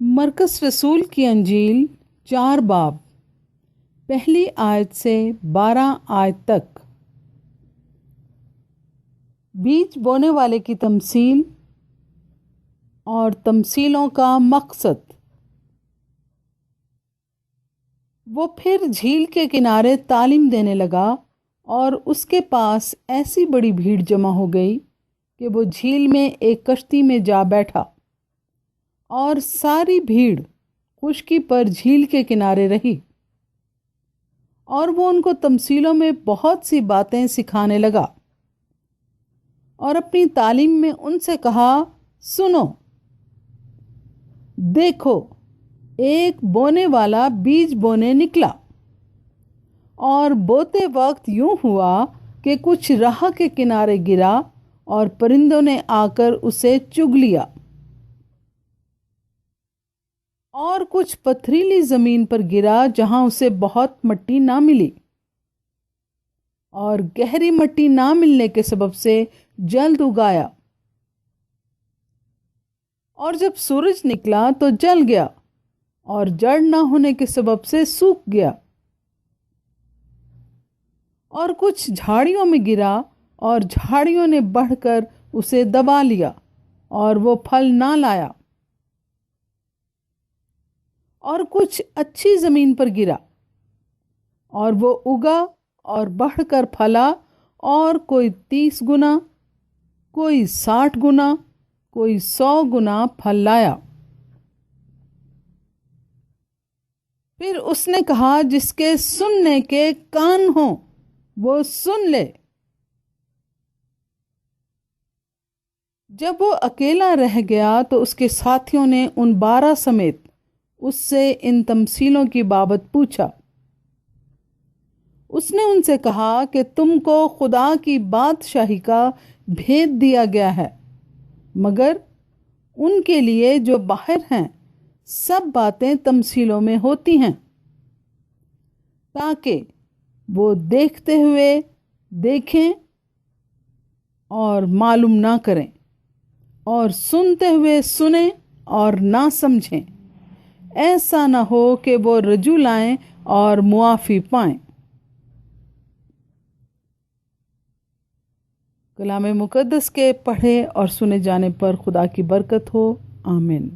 مرکز رسول کی انجیل 4 باب، پہلی آیت سے 12 آیت تک۔ بیج بونے والے کی تمثیل اور تمثیلوں کا مقصد۔ وہ پھر جھیل کے کنارے تعلیم دینے لگا اور اس کے پاس ایسی بڑی بھیڑ جمع ہو گئی کہ وہ جھیل میں ایک کشتی میں جا بیٹھا، اور ساری بھیڑ خشکی پر جھیل کے کنارے رہی، اور وہ ان کو تمثیلوں میں بہت سی باتیں سکھانے لگا، اور اپنی تعلیم میں ان سے کہا، سنو، دیکھو، ایک بونے والا بیج بونے نکلا، اور بوتے وقت یوں ہوا کہ کچھ راہ کے کنارے گرا اور پرندوں نے آ کر اسے چگ لیا، اور کچھ پتھریلی زمین پر گرا جہاں اسے بہت مٹی نہ ملی، اور گہری مٹی نہ ملنے کے سبب سے جلد اگایا، اور جب سورج نکلا تو جل گیا اور جڑ نہ ہونے کے سبب سے سوکھ گیا، اور کچھ جھاڑیوں میں گرا اور جھاڑیوں نے بڑھ کر اسے دبا لیا اور وہ پھل نہ لایا، اور کچھ اچھی زمین پر گرا اور وہ اگا اور بڑھ کر پھلا، اور کوئی 30 گنا، کوئی 60 گنا، کوئی 100 گنا پھل لایا۔ پھر اس نے کہا، جس کے سننے کے کان ہوں وہ سن لے۔ جب وہ اکیلا رہ گیا تو اس کے ساتھیوں نے ان 12 سمیت اس سے ان تمثیلوں کی بابت پوچھا۔ اس نے ان سے کہا کہ تم کو خدا کی بادشاہی کا بھید دیا گیا ہے، مگر ان کے لیے جو باہر ہیں سب باتیں تمثیلوں میں ہوتی ہیں، تاکہ وہ دیکھتے ہوئے دیکھیں اور معلوم نہ کریں، اور سنتے ہوئے سنیں اور نہ سمجھیں، ایسا نہ ہو کہ وہ رجوع لائیں اور معافی پائیں۔ کلام مقدس کے پڑھے اور سنے جانے پر خدا کی برکت ہو، آمین۔